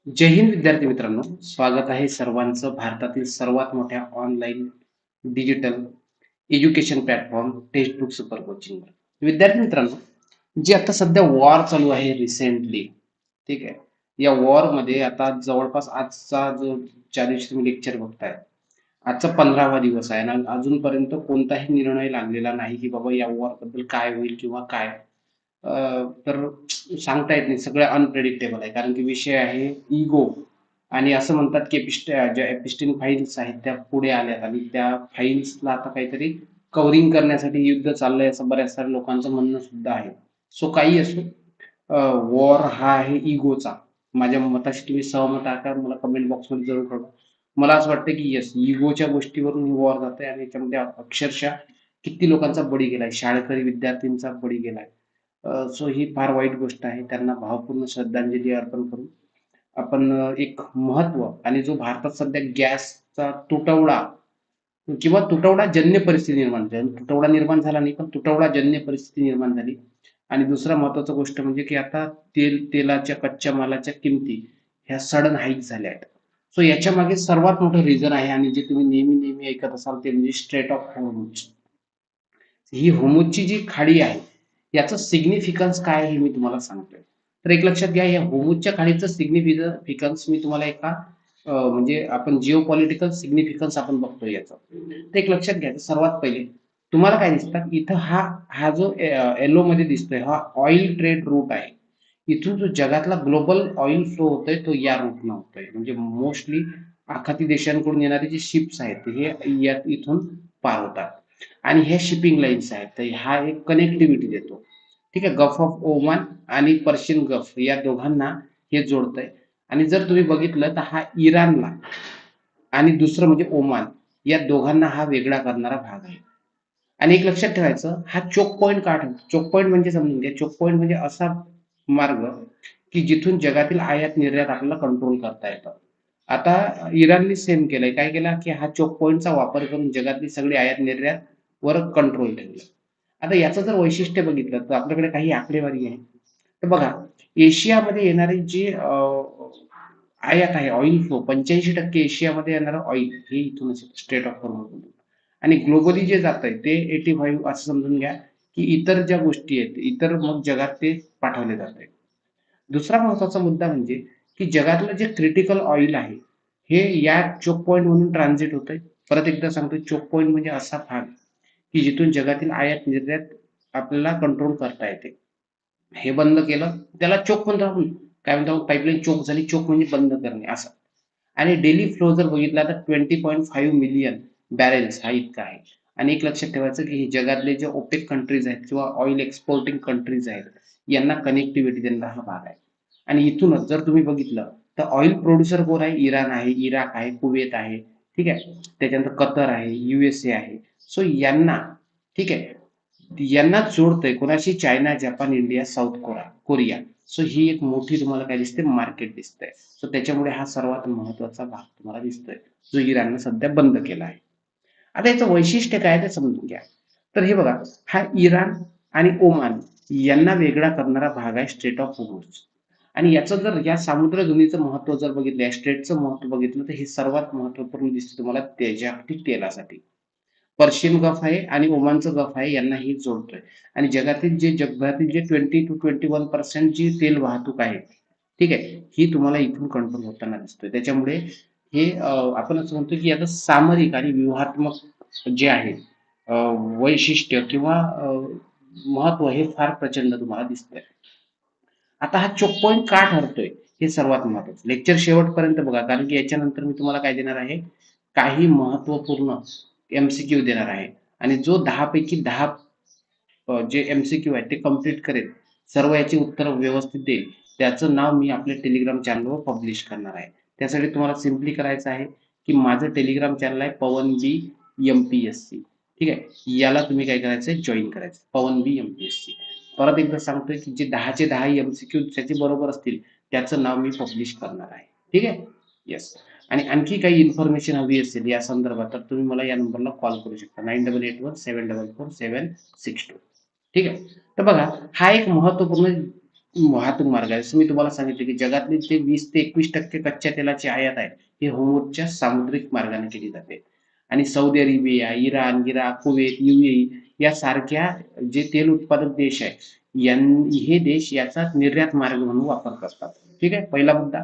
जय हिंद विद्यार्थी मित्रांनो, स्वागत आहे सर्वांचं भारतातील सर्वात मोठ्या online digital education platform textbook super कोचिंगवर. विद्यार्थी मित्रांनो, जी आता सध्या वॉर चालू आहे रिसेंटली, ठीक आहे. या वॉरमध्ये आता जवळपास आजचा जो ज्या दिवशी तुम्ही लेक्चर बघताय, आजचा 15वा दिवस आहे आणि अजूनपर्यंत कोणताही निर्णय लागलेला नाही, की बाबा या वॉरबद्दल काय होईल किंवा काय. तर सांगता येत नाही. सगळं अनप्रेडिक्टेबल आहे. कारण की विषय आहे इगो आणि असं म्हणतात की ज्या एपिस्टीन फाईल्स आहेत त्या पुढे आल्यात आणि त्या फाईल्सला आता काहीतरी कव्हरिंग करण्यासाठी युद्ध चाललंय असं बऱ्याच साऱ्या लोकांचं म्हणणं सुद्धा आहे. सो काही असो, वॉर हा आहे इगोचा. माझ्या मताशी तुम्ही सहमत आहात का? मला कमेंट बॉक्समध्ये जरूर कळवा. मला असं वाटतं की येस, इगोच्या गोष्टीवरून ही वॉर जाते आणि याच्यामध्ये अक्षरशः किती लोकांचा बळी गेलाय. शाळकरी विद्यार्थ्यांचा बळी गेलाय. सो ही फार वाईट गोष्ट आहे. त्यांना भावपूर्ण श्रद्धांजली अर्पण करू. आपण एक महत्त्व आणि जो भारतात सध्या गॅसचा तुटवडा किंवा तुटवडाजन्य परिस्थिती निर्माण झाली. तुटवडा निर्माण झाला नाही, पण तुटवडाजन्य परिस्थिती निर्माण झाली. आणि दुसरा महत्त्वाचा गोष्ट म्हणजे की आता तेलाच्या कच्च्या मालाच्या किमती ह्या सडन हाईक झाल्या आहेत. सो याच्या मागे सर्वात मोठं रिझन आहे आणि जे तुम्ही नेहमी नेहमी ऐकत असाल ते म्हणजे स्ट्रेट ऑफ हॉर्मुझ. ही होमोजची जी खाडी आहे याचं सिग्निफिकन्स काय आहे हे मी तुम्हाला सांगतोय. तर एक लक्षात घ्या, या होमोजच्या खाडीचं सिग्निफिकन्स मी तुम्हाला एका म्हणजे आपण जिओ पॉलिटिकल सिग्निफिकन्स आपण बघतोय याचं. तर एक लक्षात घ्या, सर्वात पहिले तुम्हाला काय दिसतं, इथं हा हा जो येलो मध्ये दिसतोय हा ऑइल ट्रेड रूट आहे. इथून जो जगातला ग्लोबल ऑइल फ्लो होतोय तो या रूटनं होतोय. म्हणजे मोस्टली आखाती देशांकडून येणारे जे शिप्स आहेत हे इथून पार होतात. आणि हे शिपिंग लाईन्स आहेत, तर हा एक कनेक्टिव्हिटी देतो. ठीक आहे. गल्फ ऑफ ओमान आणि पर्शियन गल्फ या दोघांना हे जोडतंय. आणि जर तुम्ही बघितलं तर हा इराणला आणि दुसरं म्हणजे ओमान या दोघांना हा वेगळा करणारा भाग आहे. आणि एक लक्षात ठेवायचं, हा चोक पॉईंट का ठेवतो? चोक पॉईंट म्हणजे समजून घ्या, चोक पॉईंट म्हणजे असा मार्ग की जिथून जगातील आयात निर्यात आपल्याला कंट्रोल करता येतं. आता इराणने सेम केलंय. काय केलं की हा चोक पॉईंटचा वापर करून जगातली सगळी आयात निर्यात वर कंट्रोल ठेवलं. आता याचं जर वैशिष्ट्य बघितलं तर आपल्याकडे काही आकडेवारी आहे. तर बघा, एशियामध्ये येणारी जी आयात आहे ऑइल फ्लो, 85% एशियामध्ये येणारं ऑइल हे इथूनच येतं, स्ट्रेट ऑफ हॉर्मुझ. आणि ग्लोबली जे जात आहे ते 85 असं समजून घ्या की इतर ज्या गोष्टी आहेत इतर मग जगात ते पाठवले जात आहे. दुसरा महत्वाचा मुद्दा म्हणजे की जगातलं जे क्रिटिकल ऑइल आहे हे या चोक पॉईंट म्हणून ट्रान्झिट होतंय. परत एकदा सांगतो, चोक पॉईंट म्हणजे असा भाग की जिथून जगातील आयात निर्यात आपल्याला कंट्रोल करता येते. हे बंद केलं त्याला चोक म्हणतो आपण. काय म्हणतो, पाईपलाईन चोक झाली. चोक म्हणजे बंद करणे असं. आणि डेली फ्लो जर बघितला तर 20.5 मिलियन बॅरेल्स हा इतका आहे. आणि एक लक्षात ठेवायचं की हे जगातले जे ओपेक कंट्रीज आहेत किंवा ऑइल एक्सपोर्टिंग कंट्रीज आहेत यांना कनेक्टिव्हिटी देणारा हा भाग आहे. आणि इथूनच जर तुम्ही बघितलं तर ऑइल प्रोड्युसर कोण आहे? इराण आहे, इराक आहे, कुवेत आहे. ठीक आहे. त्याच्यानंतर कतर आहे, USA आहे. सो यांना, ठीक आहे, यांना जोडतंय कोणाशी? China, Japan, India, South Korea. So ही एक मोठी तुम्हाला काय दिसते? मार्केट दिसतंय. सो त्याच्यामुळे हा सर्वात महत्वाचा भाग तुम्हाला दिसतोय जो इराणनं सध्या बंद केला आहे. आता याचं वैशिष्ट्य काय ते समजून घ्या. तर हे बघा, हा इराण आणि ओमान यांना वेगळा करणारा भाग आहे स्ट्रेट ऑफ होर्मुझ. आणि याचं जर या सामुद्रधुनीचं महत्व जर बघितलं, या स्ट्रेटचं महत्व बघितलं, तर हे सर्वात महत्वपूर्ण दिसते तुम्हाला जागतिक तेलासाठी. पर्शियन गल्फ आहे आणि ओमानचं गल्फ आहे यांना ही जोडतोय. आणि जगभरातील जे 20 to 21% जी तेल वाहतूक आहे, ठीक आहे, ही तुम्हाला इथून कंट्रोल होताना दिसतोय. त्याच्यामुळे हे आपण असं म्हणतो की याचं सामरिक आणि व्यूहात्मक जे आहे वैशिष्ट्य किंवा महत्व हे फार प्रचंड तुम्हाला दिसतंय. आता हा चोक पॉईंट का ठरतोय हे सर्वात महत्वाचं. लेक्चर शेवटपर्यंत बघा, कारण की याच्यानंतर मी तुम्हाला काय देणार आहे, काही महत्वपूर्ण MCQ देणार आहे. आणि जो 10 पैकी 10 जे MCQ आहे ते कम्प्लीट करेल, सर्व याची उत्तर व्यवस्थित देईल, त्याचं नाव मी आपल्या टेलिग्राम चॅनलवर पब्लिश करणार आहे. त्यासाठी तुम्हाला सिम्पली करायचं आहे की माझं टेलिग्राम चॅनल आहे पवन बी MPSC. ठीक आहे. याला तुम्ही काय करायचंय? जॉईन करायचं. पवन बी MPSC. परत एकदा सांगतोय की जे 10चे 10 MCQ त्याचे बरोबर असतील त्याचं नाव मी पब्लिश करणार आहे. ठीक आहे. येस. आणि आणखी काही इन्फॉर्मेशन हवी असेल या संदर्भात तर तुम्ही मला या नंबरला कॉल करू शकता, 9881744762. ठीक आहे. तर बघा, हा एक महत्वपूर्ण वाहतूक मार्ग आहे. जसं मी तुम्हाला सांगितलं की जगातली जे 20 ते 21% कच्च्या तेलाची आयात आहे, ही होर्मुझच्या सामुद्रिक मार्गाने केली जाते. आणि Saudi Arabia, Iran, Iraq, Kuwait, UAE यासारख्या जे तेल उत्पादक देश आहे, हे देश याचा निर्यात मार्ग म्हणून वापर करतात. ठीक आहे, पहिला मुद्दा.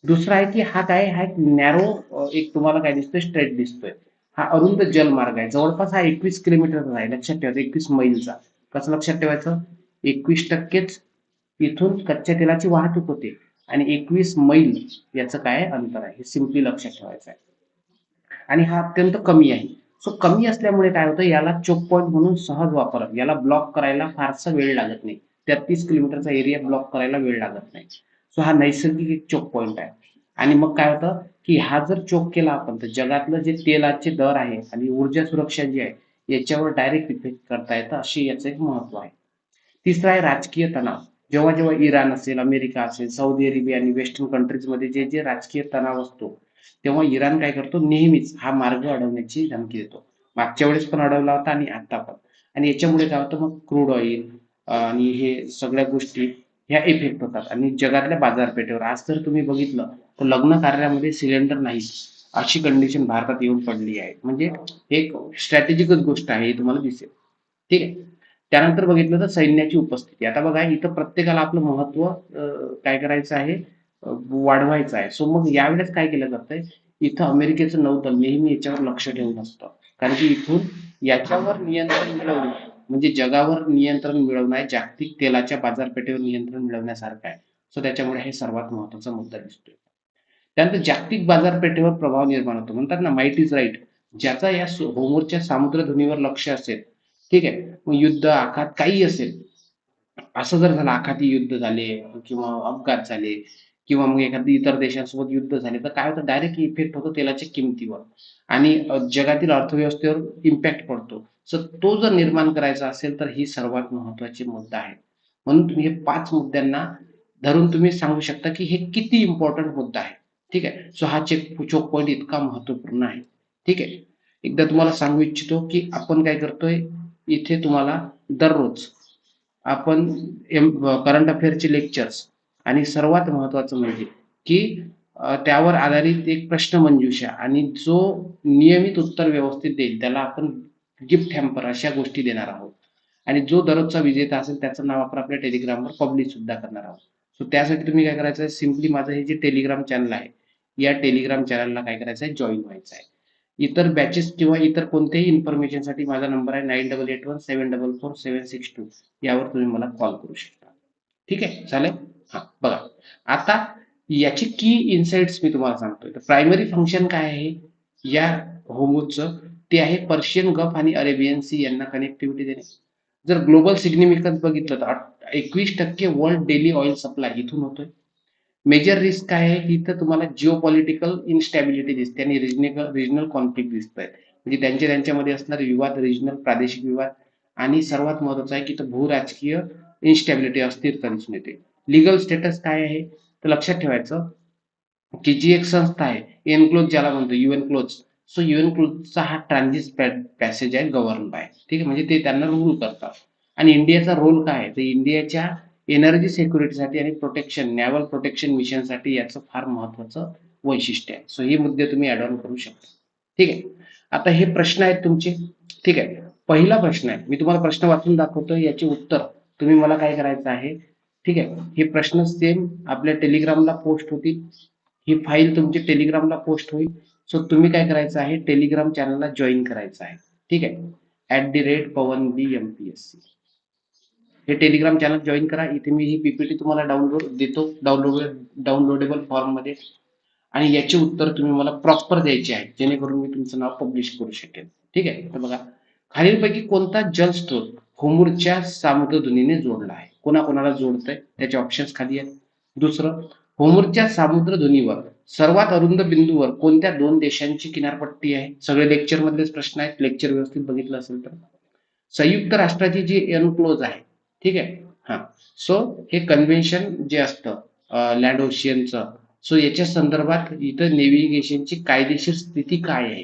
दुसरा आहे की हा काय हा एक नॅरो एक तुम्हाला काय दिसतोय स्ट्रेट दिसतोय. हा अरुंद जलमार्ग आहे. जवळपास हा 21 किलोमीटरचा आहे. लक्षात ठेवायचं 21 मैलचा. कसं लक्षात ठेवायचं? 21% इथून कच्च्या तेलाची वाहतूक होते आणि 21 मैल याचं काय अंतर आहे हे सिम्पली लक्षात ठेवायचं आहे. आणि हा अत्यंत कमी आहे. सो कमी असल्यामुळे काय होतं याला चोक पॉईंट म्हणून सहज वापर याला ब्लॉक करायला फारसा वेळ लागत नाही. 33 किलोमीटरचा एरिया ब्लॉक करायला वेळ लागत नाही. सो हा नैसर्गिक एक चोक पॉईंट आहे. आणि मग काय होतं की हा जर चोक केला आपण तर जगातलं जे तेलाचे दर आहे आणि ऊर्जा सुरक्षा जी आहे याच्यावर डायरेक्ट इफेक्ट करता येतं अशी याचं एक महत्व आहे. तिसरा आहे राजकीय तणाव. जेव्हा जेव्हा इराण असेल, अमेरिका असेल, सौदी अरेबिया आणि वेस्टर्न कंट्रीजमध्ये जे जे राजकीय तणाव असतो, तेव्हा इराण काय करतो नेहमीच हा मार्ग अडवण्याची धमकी देतो. मागच्या वेळेस पण अडवला होता आणि आता पण. आणि याच्यामुळे काय होतं मग क्रूड ऑइल आणि हे सगळ्या गोष्टी ह्या इफेक्ट होतात आणि जगातल्या बाजारपेठेवर आज जर तुम्ही बघितलं तर लग्न कार्यामध्ये सिलेंडर नाही अशी कंडिशन भारतात येऊन पडली आहे. म्हणजे एक स्ट्रॅटेजिकच गोष्ट आहे हे तुम्हाला दिसेल. ठीक आहे. त्यानंतर बघितलं तर सैन्याची उपस्थिती. आता बघा इथं प्रत्येकाला आपलं महत्व काय करायचं आहे वाढवायचं आहे. सो मग यावेळेस काय केलं जातंय इथं अमेरिकेचं नौदल नेहमी याच्यावर लक्ष ठेवून असतं. कारण की इथून याच्यावर नियंत्रण मिळवणं म्हणजे जगावर नियंत्रण मिळवणं आहे जागतिक तेलाच्या बाजारपेठेवर नियंत्रण मिळवण्यासारखं आहे. सो त्याच्यामुळे हे सर्वात महत्वाचा मुद्दा दिसतोय. त्यानंतर जागतिक बाजारपेठेवर प्रभाव निर्माण होतो. म्हणतात ना माइट इज राईट. ज्याचा या होमवरच्या सामुद्रधुनीवर लक्ष असेल, ठीक आहे. मग युद्ध, आघात काही असेल, असं जर झालं आखाती युद्ध झाले किंवा अपघात झाले किंवा मग एखादी इतर देशांसोबत युद्ध झाले तर काय होतं डायरेक्ट इफेक्ट होतो तेलाच्या किमतीवर आणि जगातील अर्थव्यवस्थेवर इम्पॅक्ट पडतो. सो तो जर निर्माण करायचा असेल तर ही सर्वात महत्वाची मुद्दा आहे. म्हणून तुम्ही हे 5 मुद्द्यांना धरून तुम्ही सांगू शकता की हे किती इम्पॉर्टंट मुद्दा आहे. ठीक आहे. सो हा चोक पॉईंट इतका महत्वपूर्ण आहे. ठीक आहे. एकदा तुम्हाला सांगू इच्छितो की आपण काय करतोय इथे तुम्हाला दररोज आपण करंट अफेअरचे लेक्चर्स आणि सर्वात महत्वाचं म्हणजे की त्यावर आधारित एक प्रश्नमंजुषा आणि जो नियमित उत्तर व्यवस्थित देईल त्याला आपण गिफ्ट हॅम्पर अशा गोष्टी देणार आहोत. आणि जो दररोजचा विजेता असेल त्याचं नाव आपण आपल्या टेलिग्रामवर पब्लिश सुद्धा करणार आहोत. सो त्यासाठी तुम्ही काय करायचं आहे सिम्पली माझं हे जे टेलिग्राम चॅनल आहे या टेलिग्राम चॅनलला काय करायचं आहे जॉईन व्हायचं आहे. इतर बॅचेस किंवा इतर कोणत्याही इन्फॉर्मेशनसाठी माझा नंबर आहे 9881744762 यावर तुम्ही मला कॉल करू शकता. ठीक आहे चालेल. हा बघा आता याची की इन्साइट्स मी तुम्हाला सांगतोय. तर प्रायमरी फंक्शन काय आहे या होमोचं ते आहे पर्शियन गल्फ आणि अरेबियन सी यांना कनेक्टिव्हिटी देणे. जर ग्लोबल सिग्निफिकन्स बघितलं तर 21% वर्ल्ड डेली ऑइल सप्लाय इथून होतोय. मेजर रिस्क काय आहे की इथं तुम्हाला जिओपॉलिटिकल इन्स्टॅबिलिटी दिसते आणि रिजनल कॉन्फ्लिक्ट दिसत आहेत. म्हणजे त्यांच्यामध्ये असणारे विवाद रिजनल प्रादेशिक विवाद आणि सर्वात महत्वाचं आहे की इथं भूराजकीय इन्स्टॅबिलिटी अस्थिरता दिसून येते. लिगल स्टेटस काय आहे तर लक्षात ठेवायचं की जी एक संस्था आहे एनक्लोज ज्याला म्हणतो युएन क्लोज. सो युएन क्लोजचा हा ट्रान्झिट पॅसेज आहे गव्हर्न बाय. ठीक आहे म्हणजे ते त्यांना रूल करतात. आणि इंडियाचा रोल काय आहे तर इंडियाच्या एनर्जी सिक्युरिटीसाठी आणि प्रोटेक्शन नॅव्हल प्रोटेक्शन मिशनसाठी याचं फार महत्वाचं वैशिष्ट्य आहे. सो हे मुद्दे तुम्ही ऍड ऑन करू शकता. ठीक आहे. आता हे प्रश्न आहेत तुमचे. ठीक आहे. पहिला प्रश्न आहे मी तुम्हाला प्रश्न वाचून दाखवतो याचे उत्तर तुम्ही मला काय करायचं आहे. ठीक आहे. हे प्रश्न सेम आपल्या टेलिग्रामला पोस्ट होतील. ही फाईल तुमची टेलिग्रामला पोस्ट होईल. सो तुम्ही काय करायचं आहे टेलिग्राम चॅनलला जॉईन करायचं आहे. ठीक आहे. @PawanBMPSC हे टेलिग्राम चॅनल जॉईन करा. इथे मी ही पीपीटी तुम्हाला डाउनलोड देतो डाउनलोडेबल फॉर्म मध्ये आणि याचे उत्तर तुम्ही मला प्रॉपर द्यायचे आहे जेणेकरून मी तुमचं नाव पब्लिश करू शकेन. ठीक आहे. तर बघा खालीलपैकी कोणता जलस्रोत होमूरच्या सामुद्रधुनीने जोडला आहे. कोणाकोणाला जोडतंय त्याचे ऑप्शन्स खाली आहेत. दुसरं होमूरच्या सामुद्रधुनीवर सर्वात अरुंद बिंदूवर कोणत्या 2 देशांची किनारपट्टी आहे. सगळे लेक्चर मधलेच प्रश्न आहेत. लेक्चर व्यवस्थित बघितलं असेल तर संयुक्त राष्ट्राची जी एनक्लोज आहे. ठीक आहे. हा सो हे कन्व्हेन्शन जे असतं लँड ओशियनचं सो याच्या संदर्भात इथं नेव्हिगेशनची कायदेशीर स्थिती काय आहे.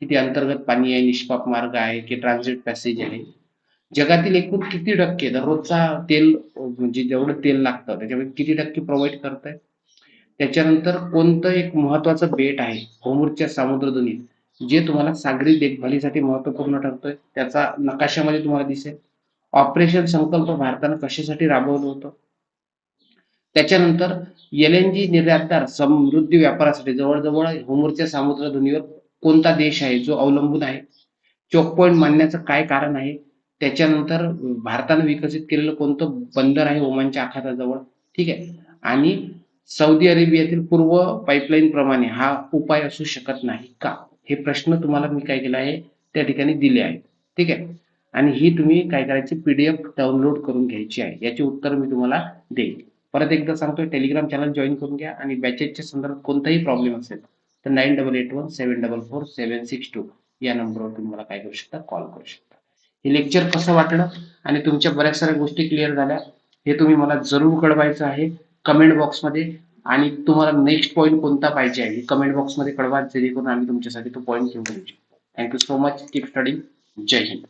किती अंतर्गत पाणी आहे निष्पाप मार्ग आहे की ट्रान्झिट पॅसेज आहे. जगातील एकूण किती टक्के दररोजचा तेल म्हणजे जेवढं तेल लागतं त्याच्यापैकी किती टक्के प्रोव्हाइड करताय. त्याच्यानंतर कोणतं एक महत्वाचं बेट आहे होर्मुझच्या सामुद्रधुनीत जे तुम्हाला सागरी देखभालीसाठी महत्वपूर्ण ठरतोय त्याचा नकाशामध्ये तुम्हाला दिसेल. ऑपरेशन संकल्प भारतानं कशासाठी राबवलं होतं. त्याच्यानंतर LNG निर्यातदार समृद्धी व्यापारासाठी जवळजवळ होर्मुझच्या सामुद्रधुनीवर कोणता देश आहे जो अवलंबून आहे. चोक पॉईंट मानण्याचं काय कारण आहे. त्याच्यानंतर भारतानं विकसित केलेलं कोणतं बंदर आहे ओमानच्या आखाताजवळ. ठीक आहे. आणि सौदी अरेबियातील पूर्व पाईपलाईन प्रमाणे हा उपाय असू शकत नाही का. हे प्रश्न तुम्हाला मी काय केलं आहे त्या ठिकाणी दिले आहेत. ठीक आहे. आणि ही तुम्ही काय करायची PDF डाउनलोड करून घ्यायची आहे. याची उत्तर मी तुम्हाला देईल. परत एकदा सांगतोय टेलिग्राम चॅनल जॉईन करून घ्या आणि बॅचेसच्या संदर्भात कोणताही प्रॉब्लेम असेल तर 9881744762 या नंबरवर तुम्ही मला काय करू शकता कॉल करू शकता. हे लेक्चर कसं वाटलं आणि तुमच्या बऱ्याच साऱ्या गोष्टी क्लिअर झाल्या हे तुम्ही मला जरूर कळवायचं आहे कमेंट बॉक्समध्ये. आणि तुम्हाला नेक्स्ट पॉईंट कोणता पाहिजे आहे कमेंट बॉक्समध्ये कळवा जेणेकरून आम्ही तुमच्यासाठी तो पॉईंट घेऊन येऊ शकतो. Thank you so much. Keep studying. जय हिंद.